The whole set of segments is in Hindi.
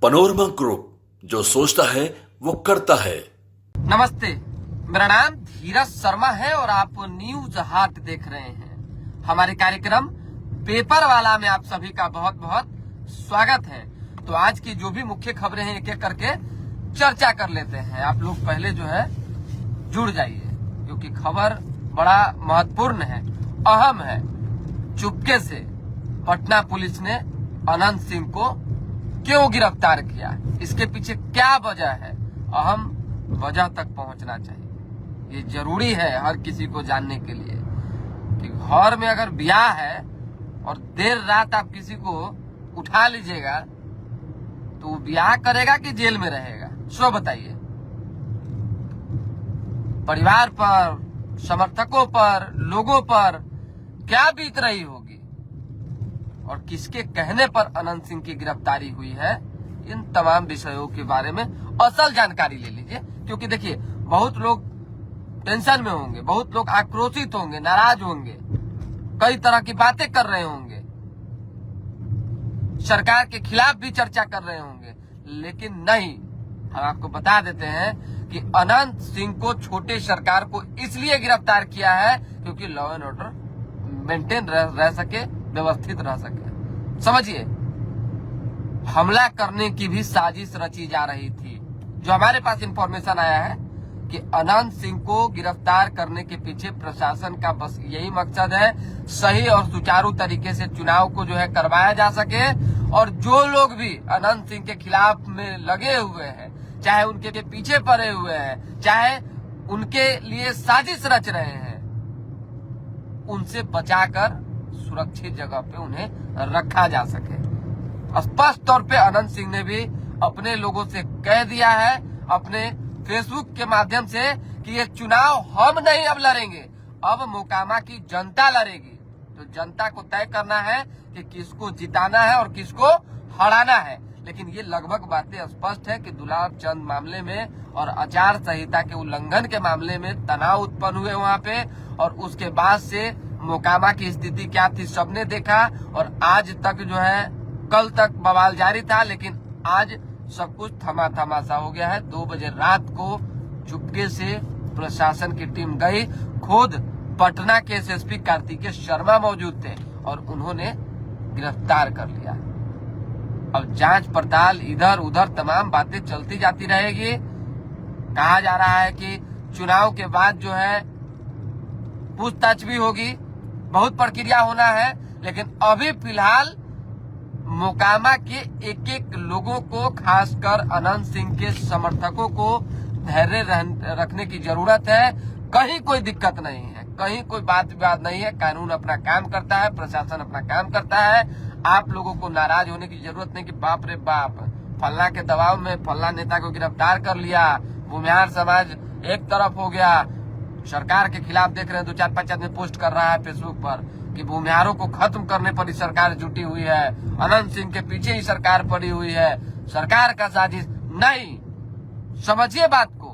पनोरमा ग्रुप, जो सोचता है वो करता है। नमस्ते, मेरा नाम धीरज शर्मा है और आप न्यूज हाट देख रहे हैं। हमारे कार्यक्रम पेपर वाला में आप सभी का बहुत बहुत स्वागत है। तो आज की जो भी मुख्य खबरें हैं एक एक करके चर्चा कर लेते हैं। आप लोग पहले जो है जुड़ जाइए, क्योंकि खबर बड़ा महत्वपूर्ण है, अहम है। चुपके से पटना पुलिस ने अनंत सिंह को क्यों गिरफ्तार किया, इसके पीछे क्या वजह है, अहम वजह तक पहुंचना चाहिए। ये जरूरी है हर किसी को जानने के लिए कि घर में अगर ब्याह है और देर रात आप किसी को उठा लीजिएगा तो वो ब्याह करेगा कि जेल में रहेगा, सो बताइए। परिवार पर, समर्थकों पर, लोगों पर क्या बीत रही होगी और किसके कहने पर अनंत सिंह की गिरफ्तारी हुई है, इन तमाम विषयों के बारे में असल जानकारी ले लीजिए। क्योंकि देखिए, बहुत लोग टेंशन में होंगे, बहुत लोग आक्रोशित होंगे, नाराज होंगे, कई तरह की बातें कर रहे होंगे, सरकार के खिलाफ भी चर्चा कर रहे होंगे, लेकिन नहीं, हम आपको बता देते हैं कि अनंत सिंह को छोटे सरकार को इसलिए गिरफ्तार किया है क्योंकि लॉ एंड ऑर्डर मेंटेन रह सके, व्यवस्थित रह सके। समझिए, हमला करने की भी साजिश रची जा रही थी। जो हमारे पास इंफॉर्मेशन आया है कि अनंत सिंह को गिरफ्तार करने के पीछे प्रशासन का बस यही मकसद है, सही और सुचारू तरीके से चुनाव को जो है करवाया जा सके। और जो लोग भी अनंत सिंह के खिलाफ में लगे हुए हैं, चाहे उनके पीछे पड़े हुए हैं, चाहे उनके लिए साजिश रच रहे हैं, उनसे बचाकर सुरक्षित जगह पे उन्हें रखा जा सके। स्पष्ट तौर पे अनंत सिंह ने भी अपने लोगों से कह दिया है अपने फेसबुक के माध्यम से कि ये चुनाव हम नहीं अब लड़ेंगे, अब मोकामा की जनता लड़ेगी। तो जनता को तय करना है कि किसको जिताना है और किसको हराना है। लेकिन ये लगभग बातें स्पष्ट है कि दुलार चंद मामले में और आचार संहिता के उल्लंघन के मामले में तनाव उत्पन्न हुए वहाँ पे, और उसके बाद से मोकामा की स्थिति क्या थी सबने देखा। और आज तक जो है, कल तक बवाल जारी था, लेकिन आज सब कुछ थमा सा हो गया है। 2 बजे रात को चुपके से प्रशासन की टीम गई, खुद पटना के एसएसपी कार्तिकेय शर्मा मौजूद थे और उन्होंने गिरफ्तार कर लिया। अब जांच पड़ताल इधर उधर तमाम बातें चलती जाती रहेगी। कहा जा रहा है कि चुनाव के बाद जो है पूछताछ भी होगी, बहुत प्रक्रिया होना है। लेकिन अभी फिलहाल मोकामा के एक एक लोगों को, खासकर अनंत सिंह के समर्थकों को धैर्य रखने की जरूरत है। कहीं कोई दिक्कत नहीं है, कहीं कोई बात विवाद नहीं है। कानून अपना काम करता है, प्रशासन अपना काम करता है। आप लोगों को नाराज होने की जरूरत नहीं कि बाप रे बाप, फलना के दबाव में फलना नेता को गिरफ्तार कर लिया, भूमिहार समाज एक तरफ हो गया। सरकार के खिलाफ देख रहे हैं 2-4-5 आदमी पोस्ट कर रहा है फेसबुक पर कि भूमिहारों को खत्म करने पर ही सरकार जुटी हुई है, अनंत सिंह के पीछे ही सरकार पड़ी हुई है, सरकार का साजिश। नहीं, समझिए बात को।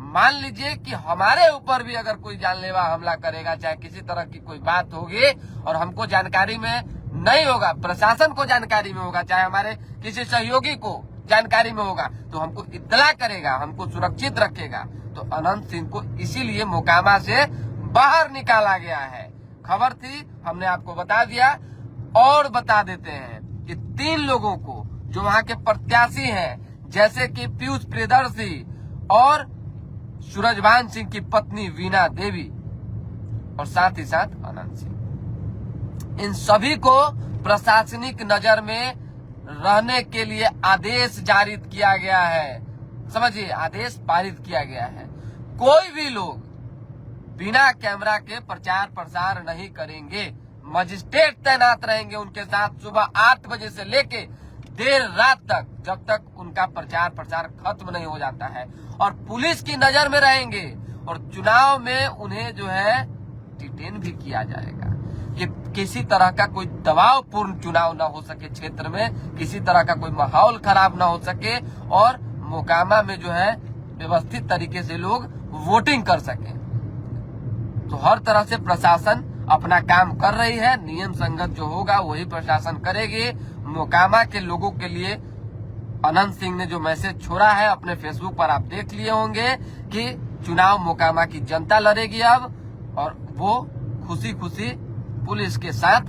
मान लीजिए कि हमारे ऊपर भी अगर कोई जानलेवा हमला करेगा, चाहे किसी तरह की कोई बात होगी और हमको जानकारी में नहीं होगा, प्रशासन को जानकारी में होगा, चाहे हमारे किसी सहयोगी को जानकारी में होगा, तो हमको इत्तला करेगा, हमको सुरक्षित रखेगा। तो अनंत सिंह को इसीलिए मोकामा से बाहर निकाला गया है। खबर थी, हमने आपको बता दिया। और बता देते हैं कि 3 लोगों को जो वहां के प्रत्याशी हैं, जैसे कि पीयूष प्रियदर्शी और सूरजभान सिंह की पत्नी वीणा देवी और साथ ही साथ अनंत सिंह, इन सभी को प्रशासनिक नजर में रहने के लिए आदेश जारी किया गया है। समझिए, आदेश पारित किया गया है। कोई भी लोग बिना कैमरा के प्रचार प्रसार नहीं करेंगे। मजिस्ट्रेट तैनात रहेंगे उनके साथ सुबह 8 बजे से लेके देर रात तक, जब तक उनका प्रचार प्रसार खत्म नहीं हो जाता है। और पुलिस की नजर में रहेंगे और चुनाव में उन्हें जो है डिटेन भी किया जाएगा कि किसी तरह का कोई दबावपूर्ण चुनाव ना हो सके, क्षेत्र में किसी तरह का कोई माहौल खराब ना हो सके और मोकामा में जो है व्यवस्थित तरीके से लोग वोटिंग कर सके। तो हर तरह से प्रशासन अपना काम कर रही है। नियम संगत जो होगा वही प्रशासन करेगी। मोकामा के लोगों के लिए अनंत सिंह ने जो मैसेज छोड़ा है अपने फेसबुक पर आप देख लिए होंगे कि चुनाव मोकामा की जनता लड़ेगी अब, और वो खुशी खुशी पुलिस के साथ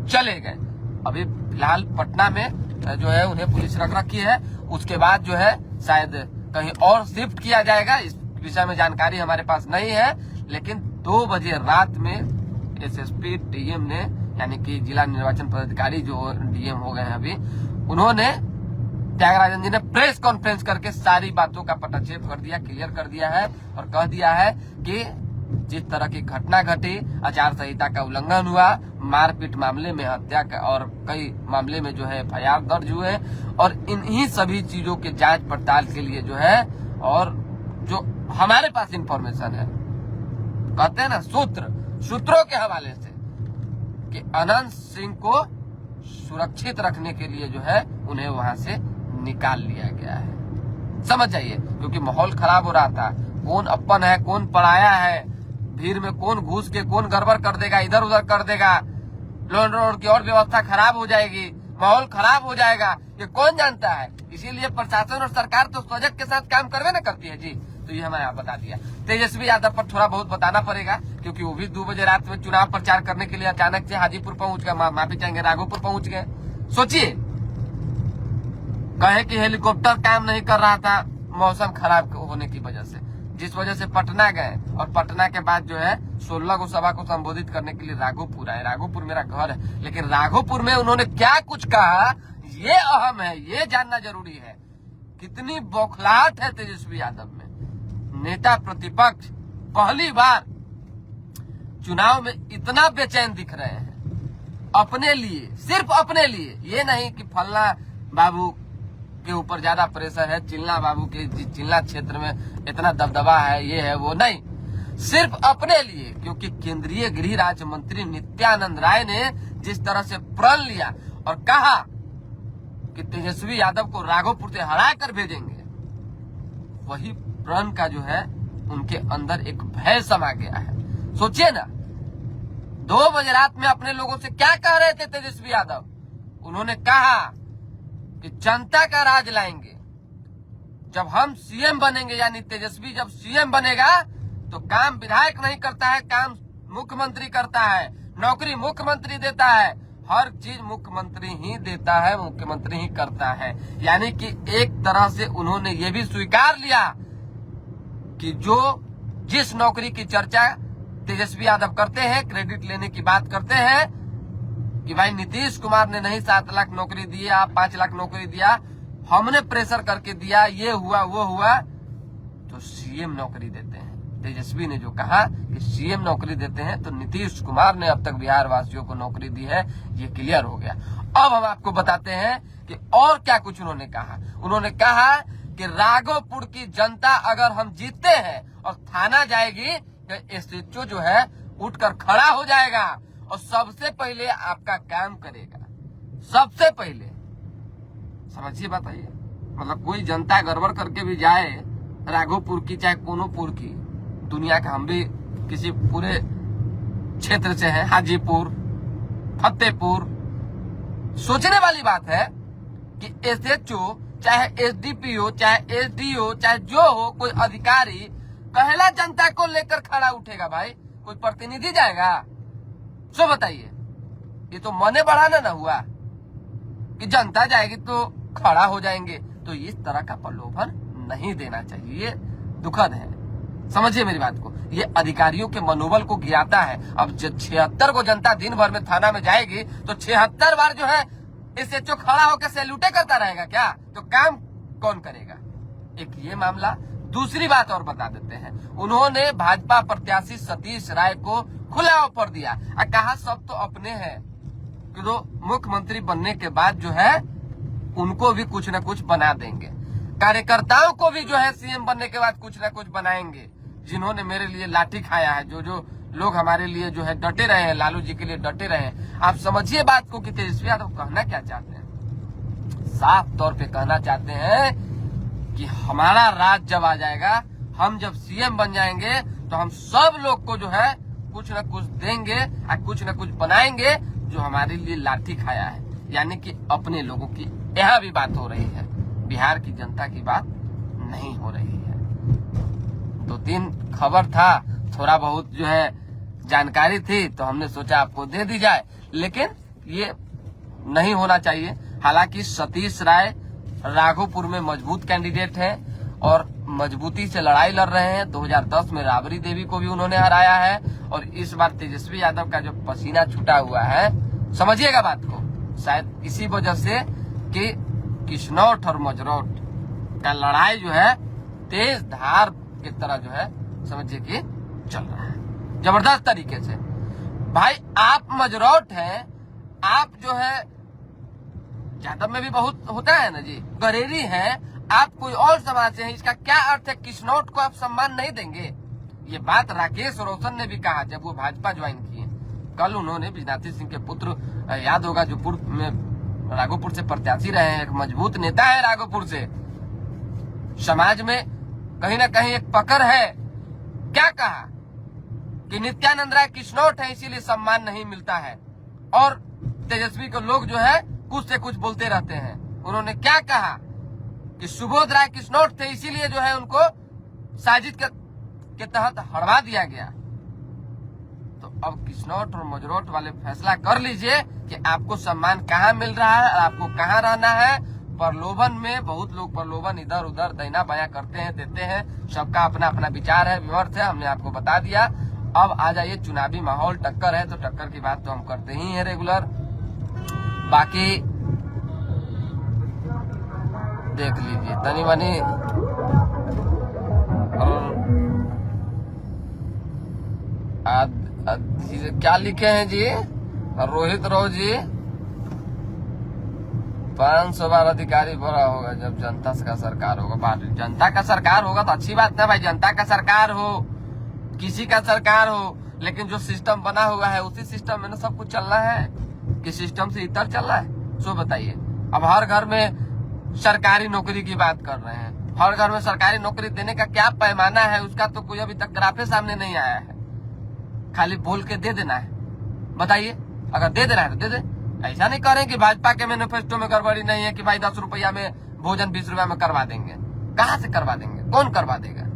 चले गए। अभी फिलहाल पटना में जो है उन्हें पुलिस रख रखी है, उसके बाद जो है शायद कहीं और शिफ्ट किया जाएगा। इस विषय में जानकारी हमारे पास नहीं है, लेकिन 2 बजे रात में एसएसपी डीएम ने, यानी कि जिला निर्वाचन पदाधिकारी जो डीएम हो गए हैं अभी, उन्होंने त्यागराजन जी ने प्रेस कॉन्फ्रेंस करके सारी बातों का पटाक्षेप कर दिया, क्लियर कर दिया है और कह दिया है कि जिस तरह की घटना घटी, आचार संहिता का उल्लंघन हुआ, मारपीट मामले में हत्या का और कई मामले में जो है एफआईआर दर्ज हुए, और इन्हीं सभी चीजों के जांच पड़ताल के लिए जो है, और जो हमारे पास इंफॉर्मेशन है, कहते हैं ना सूत्रों के हवाले से, कि अनंत सिंह को सुरक्षित रखने के लिए जो है उन्हें वहां से निकाल लिया गया है। समझ जाइए, क्योंकि माहौल खराब हो रहा था। कौन अपन है, कौन पराया है, भीड़ में कौन घुस के कौन गड़बड़ कर देगा, इधर उधर कर देगा, लॉ एंड ऑर्डर की और व्यवस्था खराब हो जाएगी, माहौल खराब हो जाएगा, ये कौन जानता है। इसीलिए प्रशासन और सरकार तो सजग के साथ काम करवे न करती है जी। तो ये हमें बता दिया। तेजस्वी यादव पर थोड़ा बहुत बताना पड़ेगा, क्योंकि वो भी 2 बजे रात में चुनाव प्रचार करने के लिए अचानक से हाजीपुर पहुंच गए, माफी चाहेंगे राघोपुर पहुंच गए। सोचिए, कहे कि हेलीकॉप्टर काम नहीं कर रहा था मौसम खराब होने की वजह से, जिस वजह से पटना गए, और पटना के बाद जो है 16 को सभा को संबोधित करने के लिए राघोपुर आए। राघोपुर मेरा घर है, लेकिन राघोपुर में उन्होंने क्या कुछ कहा ये अहम है, ये जानना जरूरी है। कितनी बौखलाहट है तेजस्वी यादव में। नेता प्रतिपक्ष पहली बार चुनाव में इतना बेचैन दिख रहे हैं अपने लिए, सिर्फ अपने लिए। ये नहीं कि फलना बाबू के ऊपर ज्यादा प्रेशर है, चिल्ला बाबू के चिल्ला क्षेत्र में इतना दबदबा है, ये है वो नहीं, सिर्फ अपने लिए। क्योंकि केंद्रीय गृह राज्य मंत्री नित्यानंद राय ने जिस तरह से प्रण लिया और कहा कि तेजस्वी यादव को राघोपुर से हरा कर भेजेंगे, वही प्रण का जो है उनके अंदर एक भय समा गया है। सोचिए ना, 2 बजे रात में अपने लोगों से क्या कह रहे थे तेजस्वी यादव। उन्होंने कहा कि जनता का राज लाएंगे, जब हम सीएम बनेंगे, यानी तेजस्वी जब सीएम बनेगा तो काम विधायक नहीं करता है, काम मुख्यमंत्री करता है, नौकरी मुख्यमंत्री देता है, हर चीज मुख्यमंत्री ही देता है, मुख्यमंत्री ही करता है। यानी कि एक तरह से उन्होंने ये भी स्वीकार लिया कि जो जिस नौकरी की चर्चा तेजस्वी यादव करते हैं, क्रेडिट लेने की बात करते हैं कि भाई नीतीश कुमार ने नहीं 7 लाख नौकरी दी, आप 5 लाख नौकरी दिया, हमने प्रेशर करके दिया, ये हुआ वो हुआ, तो सीएम नौकरी देते हैं। तेजस्वी ने जो कहा कि सीएम नौकरी देते हैं, तो नीतीश कुमार ने अब तक बिहार वासियों को नौकरी दी है, ये क्लियर हो गया। अब हम आपको बताते हैं कि और क्या कुछ उन्होंने कहा। उन्होंने कहा कि राघोपुर की जनता अगर हम जीतते हैं और थाना जाएगी तो एसएचओ जो है उठकर खड़ा हो जाएगा और सबसे पहले आपका काम करेगा, सबसे पहले। समझिए, बताइए, मतलब कोई जनता गड़बड़ करके भी जाए राघोपुर की, चाहे कोनोपुर की, दुनिया का, हम भी किसी पूरे क्षेत्र से हैं, हाजीपुर, फतेहपुर, सोचने वाली बात है कि एसएचओ, चाहे एसडीपीओ, चाहे एसडीओ, चाहे जो हो, कोई अधिकारी पहला जनता को लेकर खड़ा उठेगा। भाई कोई प्रतिनिधि जाएगा? सो बताइए, ये तो मने बढ़ाना ना हुआ कि जनता जाएगी तो खड़ा हो जाएंगे। तो इस तरह का प्रलोभन नहीं देना चाहिए, ये दुखद है। समझिए मेरी बात को, ये अधिकारियों के मनोबल को गिराता है। अब 76 को जनता दिन भर में थाना में जाएगी तो 76 बार जो है एसएचओ खड़ा होकर सैल्यूटे करता रहेगा क्या? तो काम कौन करेगा? एक ये मामला। दूसरी बात और बता देते हैं, उन्होंने भाजपा प्रत्याशी सतीश राय को खुला ऑफर दिया और कहा सब तो अपने हैं, तो मुख्यमंत्री बनने के बाद जो है उनको भी कुछ न कुछ बना देंगे, कार्यकर्ताओं को भी जो है सीएम बनने के बाद कुछ न कुछ बनाएंगे। जिन्होंने मेरे लिए लाठी खाया है, जो लोग हमारे लिए जो है डटे रहे हैं, लालू जी के लिए डटे रहे हैं। आप समझिए बात को कि तेजस्वी यादव कहना क्या चाहते हैं। साफ तौर पे कहना चाहते हैं कि हमारा राज जब आ जाएगा, हम जब सीएम बन जाएंगे, तो हम सब लोग को जो है कुछ न कुछ देंगे और कुछ न कुछ बनाएंगे जो हमारे लिए लाठी खाया है। यानी कि अपने लोगों की यह भी बात हो रही है। बिहार की जनता की बात नहीं हो रही है। 2-3 खबर था, थोड़ा बहुत जो है जानकारी थी तो हमने सोचा आपको दे दी जाए, लेकिन ये नहीं होना चाहिए। हालांकि सतीश राय राघोपुर में मजबूत कैंडिडेट है और मजबूती से लड़ाई लड़ रहे हैं। 2010 में राबड़ी देवी को भी उन्होंने हराया है और इस बार तेजस्वी यादव का जो पसीना छूटा हुआ है, समझिएगा बात को, शायद इसी वजह से कि किश्नौट और मजरोट का लड़ाई जो है तेज धार की तरह जो है समझिए कि चल रहा है जबरदस्त तरीके से। भाई आप मजरोट हैं, आप जो है यादव में भी बहुत होता है ना जी, गरेरी है, आप कोई और समाज से हैं, इसका क्या अर्थ है किश्नौट को आप सम्मान नहीं देंगे? ये बात राकेश रोशन ने भी कहा जब वो भाजपा ज्वाइन किए। कल उन्होंने बिजनाथी सिंह के पुत्र, याद होगा, जो पूर्व में राघोपुर से प्रत्याशी रहे हैं, एक मजबूत नेता है राघोपुर से, समाज में कहीं ना कहीं एक पकड़ है। क्या कहा कि नित्यानंद राय किश्नौट है इसीलिए सम्मान नहीं मिलता है, और तेजस्वी को लोग जो है कुछ से कुछ बोलते रहते हैं। उन्होंने क्या कहा कि सुबोध राय किश्नौट थे इसीलिए जो है उनको साजिद के तहत हड़वा दिया गया। तो अब किश्नौट और मजरोट वाले फैसला कर लीजिए कि आपको सम्मान कहाँ मिल रहा है और आपको कहाँ रहना है। प्रलोभन में बहुत लोग प्रलोभन इधर उधर दैना बाया करते हैं, देते हैं, सबका अपना अपना विचार है, विमर्श है, हमने आपको बता दिया। अब आ जाइए, चुनावी माहौल टक्कर है तो टक्कर की बात तो हम करते ही हैं रेगुलर। बाकी देख लीजिए तनी मनी, क्या लिखे हैं जी रोहित राव जी, 500 बार अधिकारी बड़ा होगा जब जनता का सरकार होगा। बात जनता का सरकार होगा तो अच्छी बात है भाई, जनता का सरकार हो, किसी का सरकार हो, लेकिन जो सिस्टम बना हुआ है उसी सिस्टम में ना सब कुछ चलना है कि सिस्टम से इतर चल रहा है। सो बताइए, अब हर घर में सरकारी नौकरी की बात कर रहे हैं, हर घर में सरकारी नौकरी देने का क्या पैमाना है उसका तो कोई अभी तक ग्राफे सामने नहीं आया है। खाली बोल के दे देना है। बताइए, अगर दे देना है तो दे दे। ऐसा नहीं करें कि भाजपा के मैनिफेस्टो में गड़बड़ी नहीं है कि भाई 10 रुपया में भोजन 20 रुपया में करवा देंगे। कहाँ से करवा देंगे, कौन करवा देगा?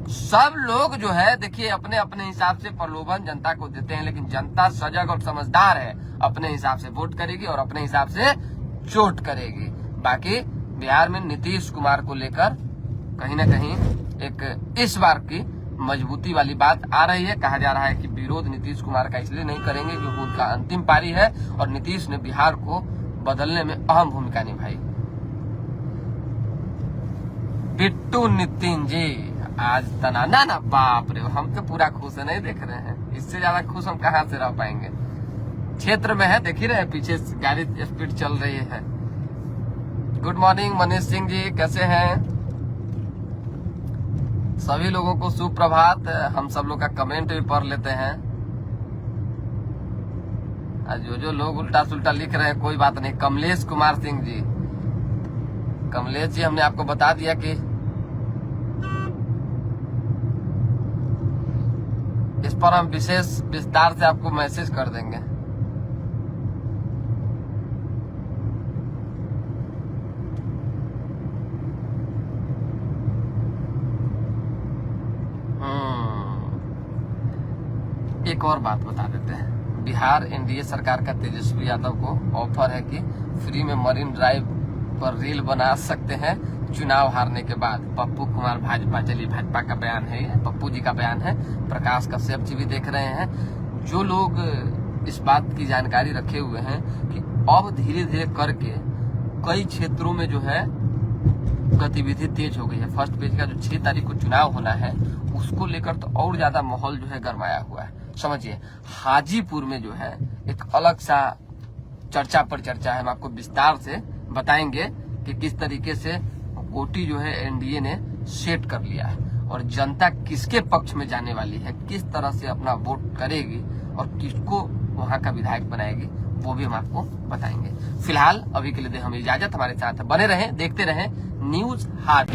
सब लोग जो है देखिए अपने अपने हिसाब से प्रलोभन जनता को देते हैं, लेकिन जनता सजग और समझदार है, अपने हिसाब से वोट करेगी और अपने हिसाब से चोट करेगी। बाकी बिहार में नीतीश कुमार को लेकर कहीं ना कहीं एक इस बार की मजबूती वाली बात आ रही है। कहा जा रहा है कि विरोध नीतीश कुमार का इसलिए नहीं करेंगे क्योंकि उनका अंतिम पारी है और नीतीश ने बिहार को बदलने में अहम भूमिका निभाई। बिट्टू नितिन जी आज तनाना ना, बाप रे, हम तो पूरा खुश है, नहीं देख रहे हैं, इससे ज्यादा खुश हम कहाँ से रह पाएंगे। क्षेत्र में है, देख ही रहे, पीछे गाड़ी स्पीड चल रही है। गुड मॉर्निंग मनीष सिंह जी, कैसे हैं? सभी लोगों को सुप्रभात। हम सब लोग का कमेंट भी पढ़ लेते हैं। जो लोग उल्टा सुल्टा लिख रहे हैं कोई बात नहीं। कमलेश कुमार सिंह जी, कमलेश जी, हमने आपको बता दिया कि इस पर हम विशेष विस्तार से आपको मैसेज कर देंगे। एक और बात बता देते हैं, बिहार एनडीए सरकार का तेजस्वी यादव को ऑफर है कि फ्री में मरीन ड्राइव पर रील बना सकते हैं चुनाव हारने के बाद। पप्पू कुमार भाजपा, चलिए भाजपा का बयान है, पप्पू जी का बयान है। प्रकाश कश्यप जी भी देख रहे हैं। जो लोग इस बात की जानकारी रखे हुए हैं कि अब धीरे धीरे करके कई क्षेत्रों में जो है गतिविधि तेज हो गई है। फर्स्ट पेज का जो 6 तारीख को चुनाव होना है उसको लेकर तो और ज्यादा माहौल जो है गरमाया हुआ है। समझिए, हाजीपुर में जो है एक अलग सा चर्चा पर चर्चा है। हम आपको विस्तार से बताएंगे कि किस तरीके से गोटी जो है एनडीए ने सेट कर लिया है और जनता किसके पक्ष में जाने वाली है, किस तरह से अपना वोट करेगी और किसको वहां का विधायक बनाएगी, वो भी हम आपको बताएंगे। फिलहाल अभी के लिए दे हमें इजाजत। हमारे साथ बने रहें, देखते रहें न्यूज हाट।